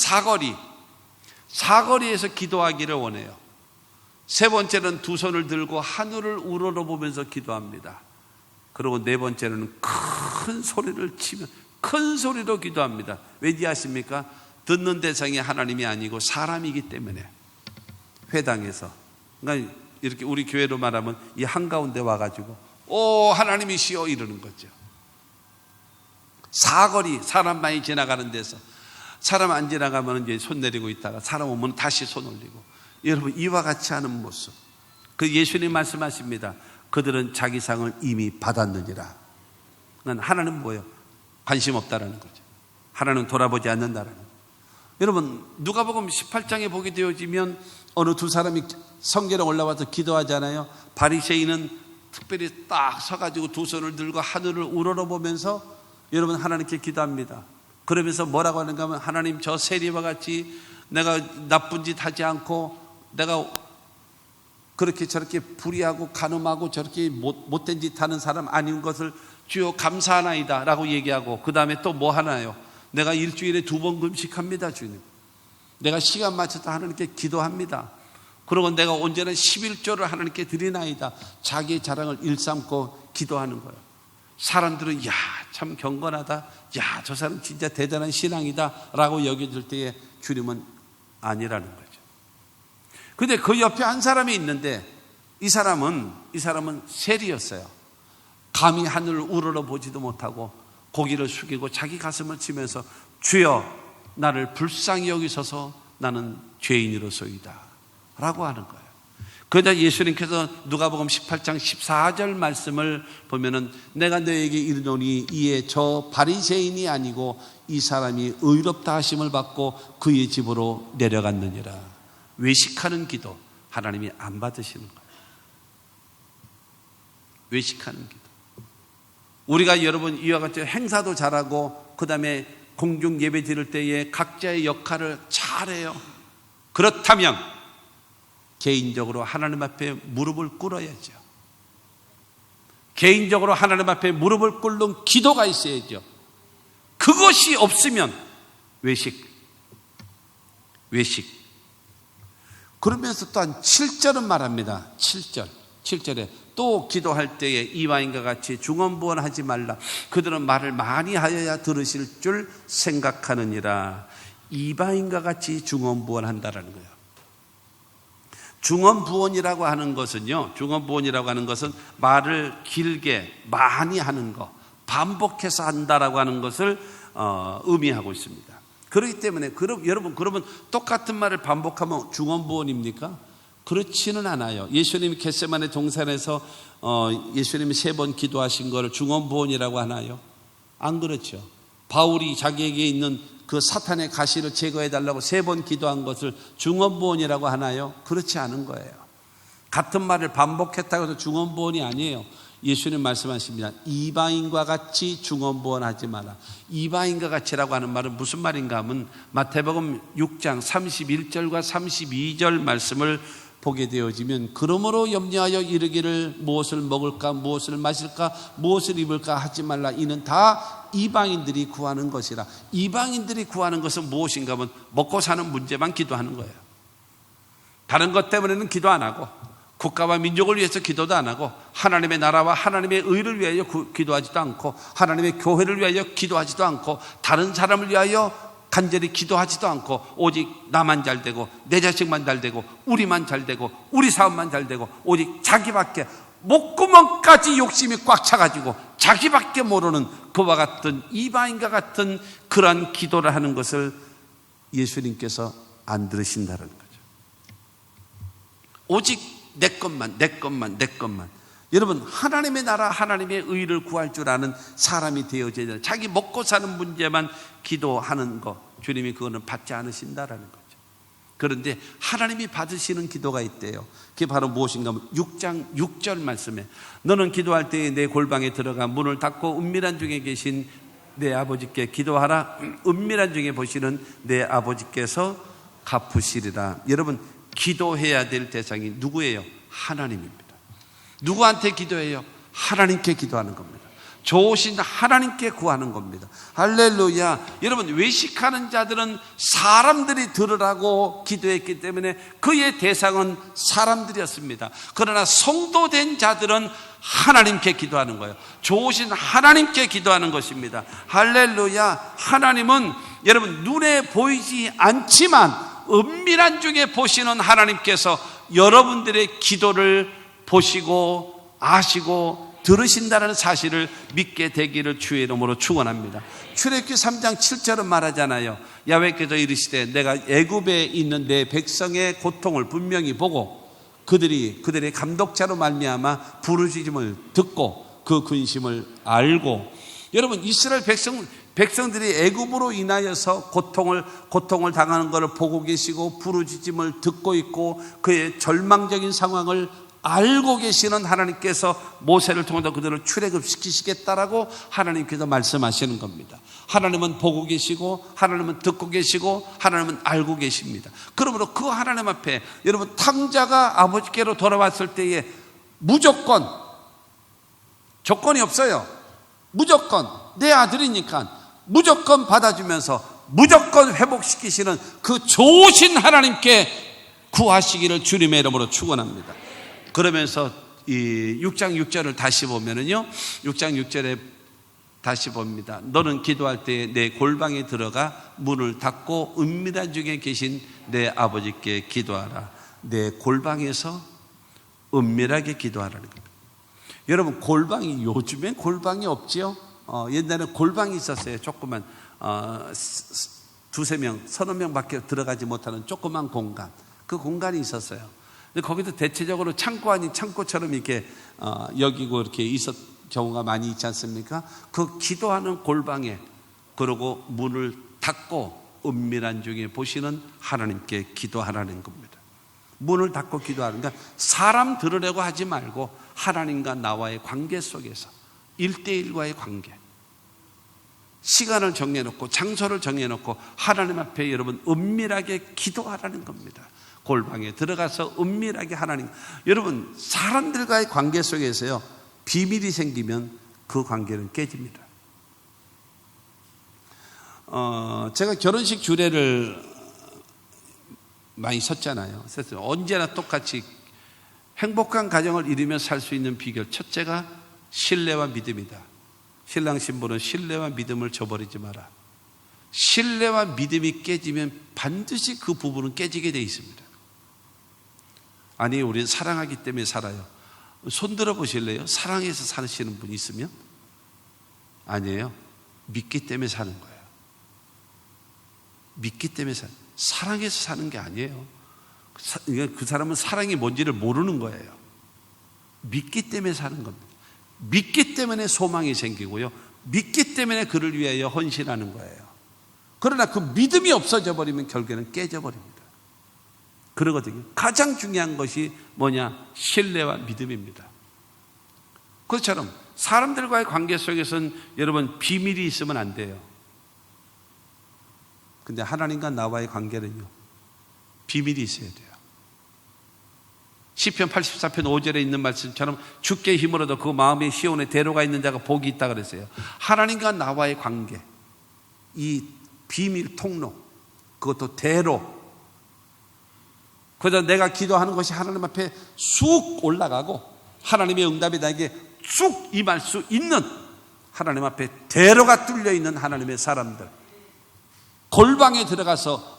사거리에서 기도하기를 원해요. 세 번째는 두 손을 들고 하늘을 우러러보면서 기도합니다. 그리고 네 번째는 큰 소리를 치며 큰 소리로 기도합니다. 왜지 아십니까? 듣는 대상이 하나님이 아니고 사람이기 때문에. 회당에서, 그러니까 이렇게 우리 교회로 말하면 이 한가운데 와가지고 오 하나님이시여 이러는 거죠. 사거리, 사람 많이 지나가는 데서 사람 안 지나가면 이제 손 내리고 있다가 사람 오면 다시 손 올리고, 여러분 이와 같이 하는 모습. 그 예수님 말씀하십니다. 그들은 자기 상을 이미 받았느니라. 그러니까 하나는 뭐예요? 관심 없다라는 거죠. 하나는 돌아보지 않는다라는 거죠. 여러분 누가복음 18장에 보게 되어지면 어느 두 사람이 성계로 올라와서 기도하잖아요. 바리새인은 특별히 딱 서가지고 두 손을 들고 하늘을 우러러보면서 여러분 하나님께 기도합니다. 그러면서 뭐라고 하는가 하면 하나님 저 세리와 같이 내가 나쁜 짓 하지 않고 내가 그렇게 저렇게 불의하고 간음하고 저렇게 못된 짓 하는 사람 아닌 것을 주여 감사하나이다 라고 얘기하고 그 다음에 또 뭐 하나요? 내가 일주일에 2번 금식합니다 주님. 내가 시간 맞춰서 하나님께 기도합니다. 그리고 내가 언제나 11조를 하나님께 드리나이다. 자기의 자랑을 일삼고 기도하는 거예요. 사람들은 야, 참 경건하다. 야, 저 사람 진짜 대단한 신앙이다 라고 여겨질 때에 주님은 아니라는 거죠. 근데 그 옆에 한 사람이 있는데 이 사람은 세리였어요. 감히 하늘을 우러러보지도 못하고 고개를 숙이고 자기 가슴을 치면서 주여 나를 불쌍히 여기소서 나는 죄인으로소이다 라고 하는 거예요. 그러자 예수님께서 누가복음 18장 14절 말씀을 보면은 내가 너에게 이르노니 이에 저 바리새인이 아니고 이 사람이 의롭다 하심을 받고 그의 집으로 내려갔느니라. 외식하는 기도 하나님이 안 받으시는 거예요. 외식하는 기도. 우리가 여러분 이와 같이 행사도 잘하고 그 다음에 공중 예배 드릴 때에 각자의 역할을 잘해요. 그렇다면 개인적으로 하나님 앞에 무릎을 꿇어야죠. 개인적으로 하나님 앞에 무릎을 꿇는 기도가 있어야죠. 그것이 없으면 외식. 그러면서 또한 7절은 말합니다. 7절에 또 기도할 때에 이방인과 같이 중언부언하지 말라. 그들은 말을 많이 하여야 들으실 줄 생각하느니라. 이방인과 같이 중언부언한다라는 거예요. 중언부언이라고 하는 것은요, 중언부언이라고 하는 것은 말을 길게 많이 하는 것, 반복해서 한다라고 하는 것을 의미하고 있습니다. 그렇기 때문에 여러분 그러면 똑같은 말을 반복하면 중언부언입니까? 그렇지는 않아요. 예수님이 겟세마네 동산에서 예수님이 3번 기도하신 것을 중언부언이라고 하나요? 안 그렇죠. 바울이 자기에게 있는 그 사탄의 가시를 제거해 달라고 3번 기도한 것을 중언부언이라고 하나요? 그렇지 않은 거예요. 같은 말을 반복했다고 해서 중언부언이 아니에요. 예수님 말씀하십니다. 이방인과 같이 중언부언하지 마라. 이방인과 같이라고 하는 말은 무슨 말인가 하면 마태복음 6장 31절과 32절 말씀을 보게 되어지면 그러므로 염려하여 이르기를 무엇을 먹을까 무엇을 마실까 무엇을 입을까 하지 말라. 이는 다 이방인들이 구하는 것이라. 이방인들이 구하는 것은 무엇인가 하면 먹고 사는 문제만 기도하는 거예요. 다른 것 때문에는 기도 안 하고 국가와 민족을 위해서 기도도 안 하고 하나님의 나라와 하나님의 의를 위하여 기도하지도 않고 하나님의 교회를 위하여 기도하지도 않고 다른 사람을 위하여 간절히 기도하지도 않고 오직 나만 잘 되고 내 자식만 잘 되고 우리만 잘 되고 우리 사업만 잘 되고 오직 자기밖에 목구멍까지 욕심이 꽉 차가지고 자기밖에 모르는 그와 같은 이방인과 같은 그러한 기도를 하는 것을 예수님께서 안 들으신다는 거죠. 오직 내 것만. 여러분 하나님의 나라 하나님의 의를 구할 줄 아는 사람이 되어져야 돼요. 자기 먹고 사는 문제만 기도하는 거 주님이 그거는 받지 않으신다라는 거죠. 그런데 하나님이 받으시는 기도가 있대요. 그게 바로 무엇인가 하면 6장 6절 말씀에 너는 기도할 때에 내 골방에 들어가 문을 닫고 은밀한 중에 계신 내 아버지께 기도하라. 은밀한 중에 보시는 내 아버지께서 갚으시리라. 여러분 기도해야 될 대상이 누구예요? 하나님입니다. 누구한테 기도해요? 하나님께 기도하는 겁니다. 좋으신 하나님께 구하는 겁니다. 할렐루야. 여러분 외식하는 자들은 사람들이 들으라고 기도했기 때문에 그의 대상은 사람들이었습니다. 그러나 성도된 자들은 하나님께 기도하는 거예요. 좋으신 하나님께 기도하는 것입니다. 할렐루야. 하나님은 여러분 눈에 보이지 않지만 은밀한 중에 보시는 하나님께서 여러분들의 기도를 보시고 아시고 들으신다는 사실을 믿게 되기를 주의 이름으로 축원합니다. 출애굽기 3장 7절은 말하잖아요. 야훼께서 이르시되 내가 애굽에 있는 내 백성의 고통을 분명히 보고 그들의 감독자로 말미암아 부르짖음을 듣고 그 근심을 알고. 여러분 이스라엘 백성들이 애굽으로 인하여서 고통을 당하는 것을 보고 계시고 부르짖음을 듣고 있고 그의 절망적인 상황을 알고 계시는 하나님께서 모세를 통해서 그들을 출애굽시키시겠다라고 하나님께서 말씀하시는 겁니다. 하나님은 보고 계시고 하나님은 듣고 계시고 하나님은 알고 계십니다. 그러므로 그 하나님 앞에 여러분 탕자가 아버지께로 돌아왔을 때에 무조건 조건이 없어요. 무조건 내 아들이니까 무조건 받아주면서 무조건 회복시키시는 그 좋으신 하나님께 구하시기를 주님의 이름으로 축원합니다. 그러면서 이 6장 6절을 다시 보면은요, 6장 6절에 다시 봅니다. 너는 기도할 때에 내 골방에 들어가 문을 닫고 은밀한 중에 계신 내 아버지께 기도하라. 내 골방에서 은밀하게 기도하라는 겁니다. 여러분, 골방이, 요즘엔 골방이 없지요? 옛날에 골방이 있었어요. 조그만 두세 명, 서너 명밖에 들어가지 못하는 조그만 공간. 그 공간이 있었어요. 근데 거기도 대체적으로 창고 아닌 창고처럼 이렇게 여기고 이렇게 있었 경우가 많이 있지 않습니까? 그 기도하는 골방에, 그러고 문을 닫고 은밀한 중에 보시는 하나님께 기도하라는 겁니다. 문을 닫고 기도하는, 그러니까 사람 들으려고 하지 말고 하나님과 나와의 관계 속에서 1대1과의 관계, 시간을 정해놓고 장소를 정해놓고 하나님 앞에 여러분 은밀하게 기도하라는 겁니다. 골방에 들어가서 은밀하게 하나님, 여러분 사람들과의 관계 속에서요 비밀이 생기면 그 관계는 깨집니다. 제가 결혼식 주례를 많이 섰잖아요. 그래서 언제나 똑같이 행복한 가정을 이루며 살 수 있는 비결, 첫째가 신뢰와 믿음이다. 신랑 신부는 신뢰와 믿음을 저버리지 마라. 신뢰와 믿음이 깨지면 반드시 그 부부는 깨지게 돼 있습니다. 아니, 우리는 사랑하기 때문에 살아요. 손 들어 보실래요? 사랑해서 사시는 분이 있으면? 아니에요. 믿기 때문에 사는 거예요. 믿기 때문에 사랑해서 사는 게 아니에요. 그 사람은 사랑이 뭔지를 모르는 거예요. 믿기 때문에 사는 겁니다. 믿기 때문에 소망이 생기고요, 믿기 때문에 그를 위하여 헌신하는 거예요. 그러나 그 믿음이 없어져 버리면 결국에는 깨져버립니다. 그러거든요. 가장 중요한 것이 뭐냐? 신뢰와 믿음입니다. 그것처럼 사람들과의 관계 속에서는 여러분 비밀이 있으면 안 돼요. 근데 하나님과 나와의 관계는요, 비밀이 있어야 돼요. 시편 84편 5절에 있는 말씀처럼 주께 힘으로도 그 마음의 시온에 대로가 있는 자가 복이 있다 그랬어요. 하나님과 나와의 관계, 이 비밀 통로, 그것도 대로, 그래서 내가 기도하는 것이 하나님 앞에 쑥 올라가고 하나님의 응답이 나에게 쑥 임할 수 있는 하나님 앞에 대로가 뚫려 있는 하나님의 사람들, 골방에 들어가서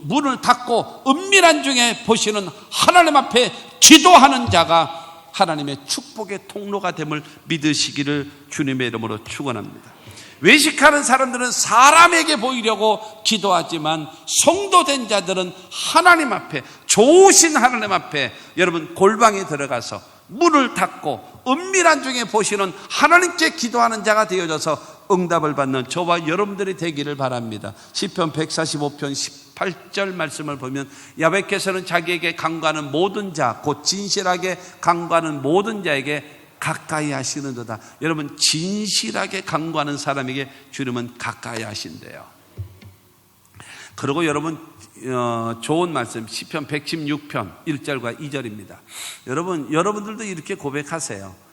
문을 닫고 은밀한 중에 보시는 하나님 앞에 기도하는 자가 하나님의 축복의 통로가 됨을 믿으시기를 주님의 이름으로 축원합니다. 외식하는 사람들은 사람에게 보이려고 기도하지만 성도된 자들은 하나님 앞에, 좋으신 하나님 앞에 여러분 골방에 들어가서 문을 닫고 은밀한 중에 보시는 하나님께 기도하는 자가 되어져서 응답을 받는 저와 여러분들이 되기를 바랍니다. 시편 145편 18절 말씀을 보면 야훼께서는 자기에게 간구하는 모든 자, 곧 진실하게 간구하는 모든 자에게 가까이 하시는도다. 여러분, 진실하게 간구하는 사람에게 주님은 가까이 하신대요. 그리고 여러분, 좋은 말씀, 시편 116편 1절과 2절입니다. 여러분들도 이렇게 고백하세요.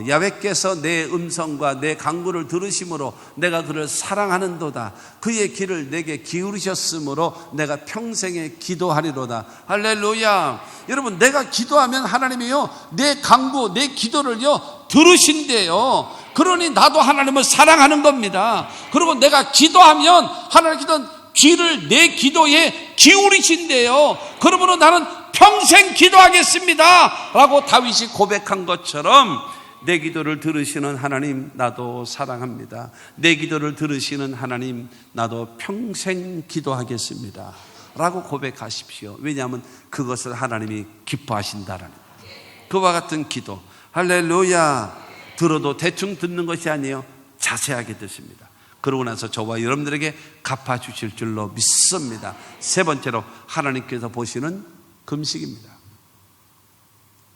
야훼께서 내 음성과 내 간구를 들으심으로 내가 그를 사랑하는도다. 그의 귀를 내게 기울이셨으므로 내가 평생에 기도하리로다. 할렐루야. 여러분, 내가 기도하면 하나님이요, 내 간구, 내 기도를요 들으신대요. 그러니 나도 하나님을 사랑하는 겁니다. 그리고 내가 기도하면 하나님께서 귀를 내 기도에 기울이신대요. 그러므로 나는 평생 기도하겠습니다 라고 다윗이 고백한 것처럼 내 기도를 들으시는 하나님, 나도 사랑합니다. 내 기도를 들으시는 하나님, 나도 평생 기도하겠습니다 라고 고백하십시오. 왜냐하면 그것을 하나님이 기뻐하신다라는 거예요. 그와 같은 기도, 할렐루야. 들어도 대충 듣는 것이 아니에요. 자세하게 듣습니다. 그러고 나서 저와 여러분들에게 갚아주실 줄로 믿습니다. 세 번째로 하나님께서 보시는 금식입니다.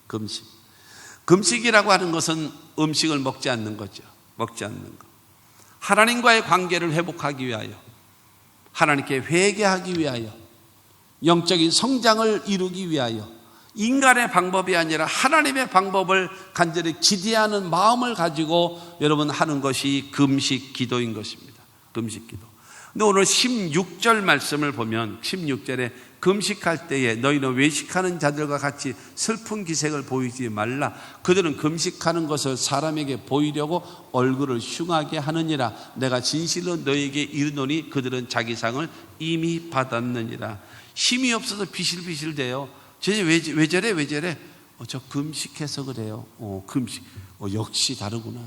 금식. 금식이라고 하는 것은 음식을 먹지 않는 거죠. 먹지 않는 것. 하나님과의 관계를 회복하기 위하여, 하나님께 회개하기 위하여, 영적인 성장을 이루기 위하여, 인간의 방법이 아니라 하나님의 방법을 간절히 기대하는 마음을 가지고 여러분 하는 것이 금식 기도인 것입니다. 금식 기도. 근데 오늘 16절 말씀을 보면 16절에 금식할 때에 너희는 외식하는 자들과 같이 슬픈 기색을 보이지 말라. 그들은 금식하는 것을 사람에게 보이려고 얼굴을 흉하게 하느니라. 내가 진실로 너희에게 이르노니 그들은 자기 상을 이미 받았느니라. 힘이 없어서 비실비실대요. 쟤 왜 저래? 저 금식해서 그래요. 금식. 역시 다르구나.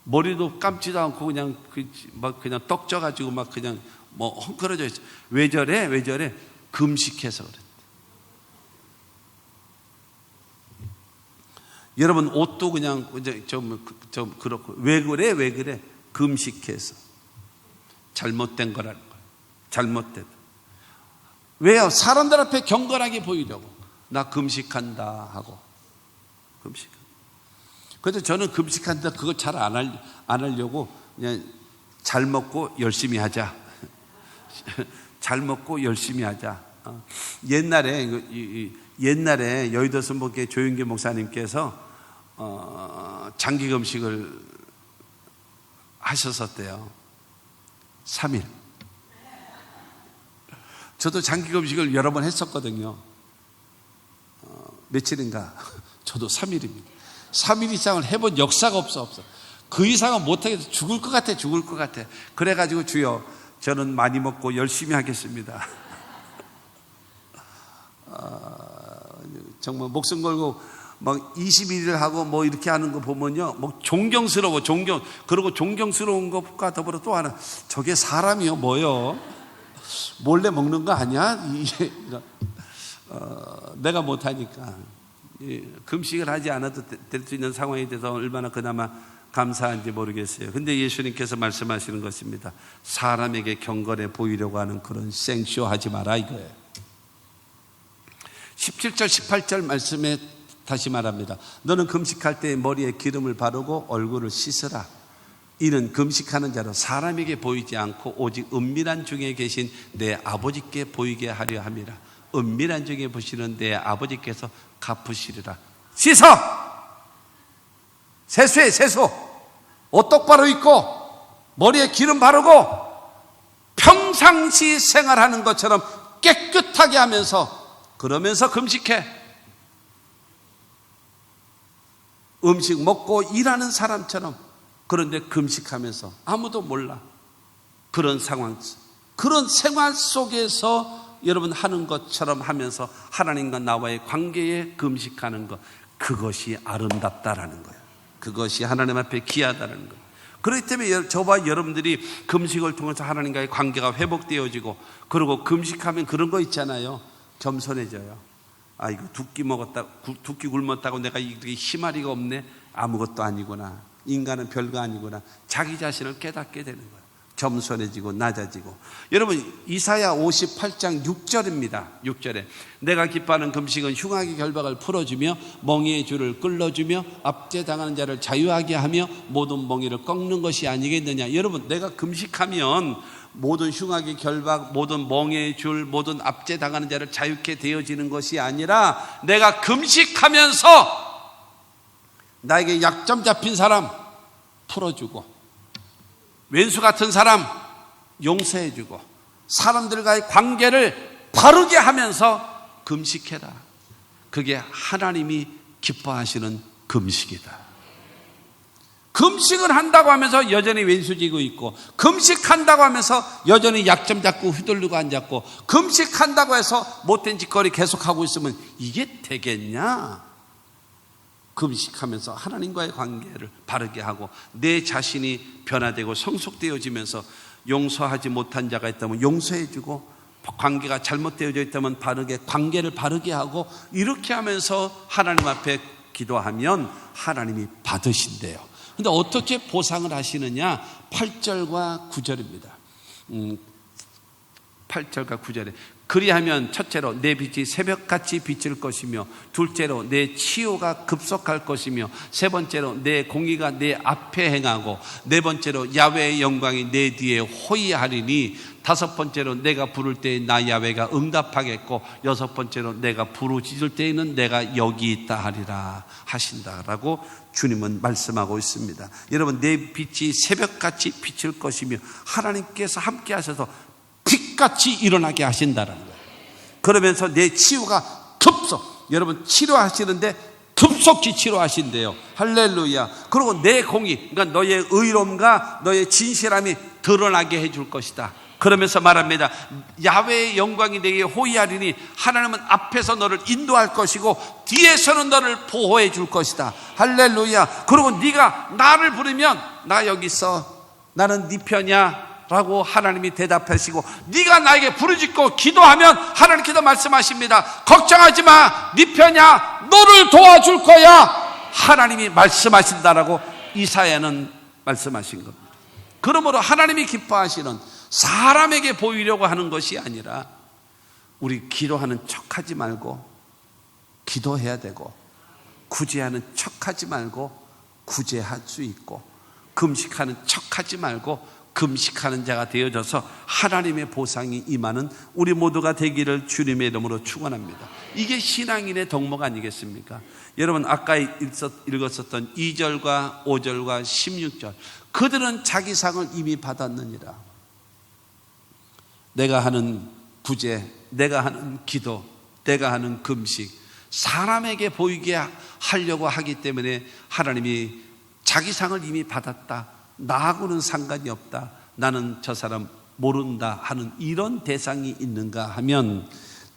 머리도 감지도 않고 그냥 떡 쪄가지고 막 그냥 헝클어져 있어. 왜 저래? 금식해서 그래. 여러분 옷도 그냥 좀 그렇고 왜 그래? 금식해서. 잘못된 거라는 거예요. 잘못된. 왜요? 사람들 앞에 경건하게 보이려고. 나 금식한다 하고. 금식한다. 그래서 저는 금식한다 그거 잘 안 하려고 그냥 잘 먹고 열심히 하자. 잘 먹고 열심히 하자. 옛날에 여의도 순복교회 조윤기 목사님께서 장기 금식을 하셨었대요. 3일. 저도 장기 금식을 여러 번 했었거든요. 며칠인가? 저도 3일입니다. 3일 이상을 해본 역사가 없어. 그 이상은 못하겠어. 죽을 것 같아. 그래가지고 주여 저는 많이 먹고 열심히 하겠습니다. 정말 목숨 걸고 막 21일 하고 뭐 이렇게 하는 거 보면요, 뭐 존경스러워. 그리고 존경스러운 것과 더불어 또 하나, 저게 사람이요 뭐요? 몰래 먹는 거 아니야? 내가 못하니까. 금식을 하지 않아도 될 수 있는 상황이 돼서 얼마나 그나마 감사한지 모르겠어요. 근데 예수님께서 말씀하시는 것입니다. 사람에게 경건해 보이려고 하는 그런 생쇼 하지 마라 이거예요. 17절 18절 말씀에 다시 말합니다. 너는 금식할 때 머리에 기름을 바르고 얼굴을 씻으라. 이는 금식하는 자로 사람에게 보이지 않고 오직 은밀한 중에 계신 내 아버지께 보이게 하려 함이라. 은밀한 중에 보시는 내 아버지께서 갚으시리라. 씻어! 세수해, 세수! 옷 똑바로 입고 머리에 기름 바르고 평상시 생활하는 것처럼 깨끗하게 하면서, 그러면서 금식해. 음식 먹고 일하는 사람처럼. 그런데 금식하면서 아무도 몰라. 그런 상황, 그런 생활 속에서 여러분 하는 것처럼 하면서 하나님과 나와의 관계에 금식하는 것, 그것이 아름답다라는 거예요. 그것이 하나님 앞에 귀하다는 거예요. 그렇기 때문에 저와 여러분들이 금식을 통해서 하나님과의 관계가 회복되어지고, 그리고 금식하면 그런 거 있잖아요. 겸손해져요. 아, 이거 두끼 굶었다고 내가 이렇게 희마리가 없네. 아무것도 아니구나. 인간은 별거 아니구나. 자기 자신을 깨닫게 되는 거예요. 겸손해지고 낮아지고. 여러분, 이사야 58장 6절입니다. 6절에 내가 기뻐하는 금식은 흉악의 결박을 풀어주며 멍에의 줄을 끌어주며 압제당하는 자를 자유하게 하며 모든 멍에를 꺾는 것이 아니겠느냐. 여러분, 내가 금식하면 모든 흉악의 결박, 모든 멍에의 줄, 모든 압제당하는 자를 자유케 되어지는 것이 아니라, 내가 금식하면서 나에게 약점 잡힌 사람 풀어주고, 왼수 같은 사람 용서해주고, 사람들과의 관계를 바르게 하면서 금식해라. 그게 하나님이 기뻐하시는 금식이다. 금식을 한다고 하면서 여전히 왼수지고 있고, 금식한다고 하면서 여전히 약점 잡고 휘둘리고 앉았고, 금식한다고 해서 못된 짓거리 계속하고 있으면 이게 되겠냐? 금식하면서 하나님과의 관계를 바르게 하고, 내 자신이 변화되고 성숙되어지면서, 용서하지 못한 자가 있다면 용서해주고, 관계가 잘못되어져 있다면 바르게 관계를 바르게 하고, 이렇게 하면서 하나님 앞에 기도하면 하나님이 받으신대요. 근데 어떻게 보상을 하시느냐? 8절과 9절입니다. 8절과 9절에 그리하면 첫째로 내 빛이 새벽같이 비칠 것이며, 둘째로 내 치유가 급속할 것이며, 세 번째로 내 공의가 내 앞에 행하고, 네 번째로 야훼의 영광이 내 뒤에 호위하리니, 다섯 번째로 내가 부를 때에 나 야훼가 응답하겠고, 여섯 번째로 내가 부르짖을 때에는 내가 여기 있다 하리라 하신다라고 주님은 말씀하고 있습니다. 여러분, 내 빛이 새벽같이 비칠 것이며, 하나님께서 함께 하셔서 빛같이 일어나게 하신다는 거예요. 그러면서 내 치유가 급속, 여러분 치료하시는데 급속히 치료하신대요. 할렐루야. 그리고 내 공의, 그러니까 너의 의로움과 너의 진실함이 드러나게 해줄 것이다. 그러면서 말합니다. 야훼의 영광이 내게 호위하리니, 하나님은 앞에서 너를 인도할 것이고 뒤에서는 너를 보호해 줄 것이다. 할렐루야. 그리고 네가 나를 부르면 나 여기 있어, 나는 네 편이야 라고 하나님이 대답하시고, 네가 나에게 부르짖고 기도하면 하나님께서 말씀하십니다. 걱정하지 마, 네 편이야, 너를 도와줄 거야, 하나님이 말씀하신다라고 이사야는 말씀하신 겁니다. 그러므로 하나님이 기뻐하시는, 사람에게 보이려고 하는 것이 아니라 우리 기도하는 척하지 말고 기도해야 되고, 구제하는 척하지 말고 구제할 수 있고, 금식하는 척하지 말고 금식하는 자가 되어져서 하나님의 보상이 임하는 우리 모두가 되기를 주님의 이름으로 축원합니다. 이게 신앙인의 덕목 아니겠습니까? 여러분, 아까 읽었었던 2절과 5절과 16절, 그들은 자기 상을 이미 받았느니라. 내가 하는 구제, 내가 하는 기도, 내가 하는 금식, 사람에게 보이게 하려고 하기 때문에 하나님이 자기 상을 이미 받았다, 나하고는 상관이 없다, 나는 저 사람 모른다 하는 이런 대상이 있는가 하면,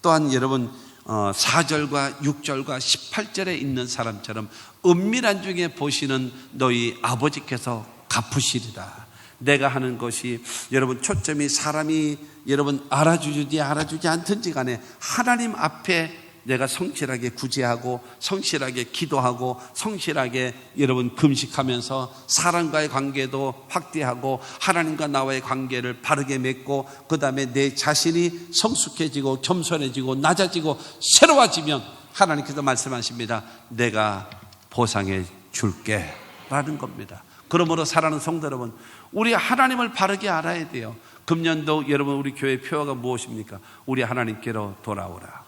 또한 여러분 4절과 6절과 18절에 있는 사람처럼 은밀한 중에 보시는 너희 아버지께서 갚으시리라. 내가 하는 것이, 여러분 초점이 사람이 여러분 알아주지 않든지 간에 하나님 앞에 내가 성실하게 구제하고 성실하게 기도하고 성실하게 여러분 금식하면서 사람과의 관계도 확대하고 하나님과 나와의 관계를 바르게 맺고, 그 다음에 내 자신이 성숙해지고 겸손해지고 낮아지고 새로워지면 하나님께서 말씀하십니다. 내가 보상해 줄게 라는 겁니다. 그러므로 사랑하는 성도 여러분, 우리 하나님을 바르게 알아야 돼요. 금년도 여러분 우리 교회 표어가 무엇입니까? 우리 하나님께로 돌아오라.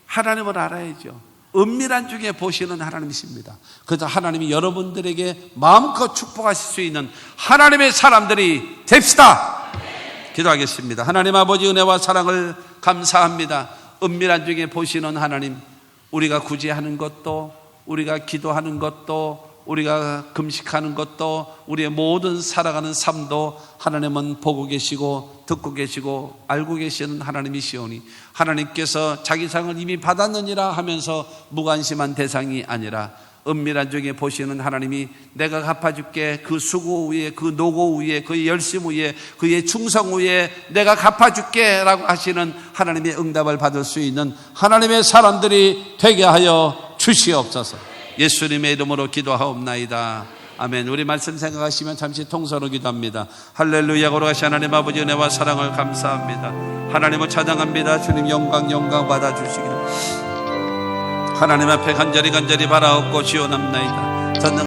하나님을 알아야죠. 은밀한 중에 보시는 하나님이십니다. 그래서 하나님이 여러분들에게 마음껏 축복하실 수 있는 하나님의 사람들이 됩시다. 기도하겠습니다. 하나님 아버지, 은혜와 사랑을 감사합니다. 은밀한 중에 보시는 하나님, 우리가 구제하는 것도, 우리가 기도하는 것도, 우리가 금식하는 것도, 우리의 모든 살아가는 삶도 하나님은 보고 계시고 듣고 계시고 알고 계시는 하나님이시오니, 하나님께서 자기 상을 이미 받았느니라 하면서 무관심한 대상이 아니라 은밀한 중에 보시는 하나님이 내가 갚아줄게, 그 수고 위에, 그 노고 위에, 그의 열심 위에, 그의 충성 위에 내가 갚아줄게 라고 하시는 하나님의 응답을 받을 수 있는 하나님의 사람들이 되게 하여 주시옵소서. 예수님의 이름으로 기도하옵나이다. 아멘. 우리 말씀 생각하시면 잠시 통성으로 기도합니다. 할렐루야. 걸어가시 하나님 아버지, 은혜와 사랑을 감사합니다. 하나님을 찬양합니다. 주님 영광 받아주시기를 하나님 앞에 간절히 바라옵고 지원합나이다.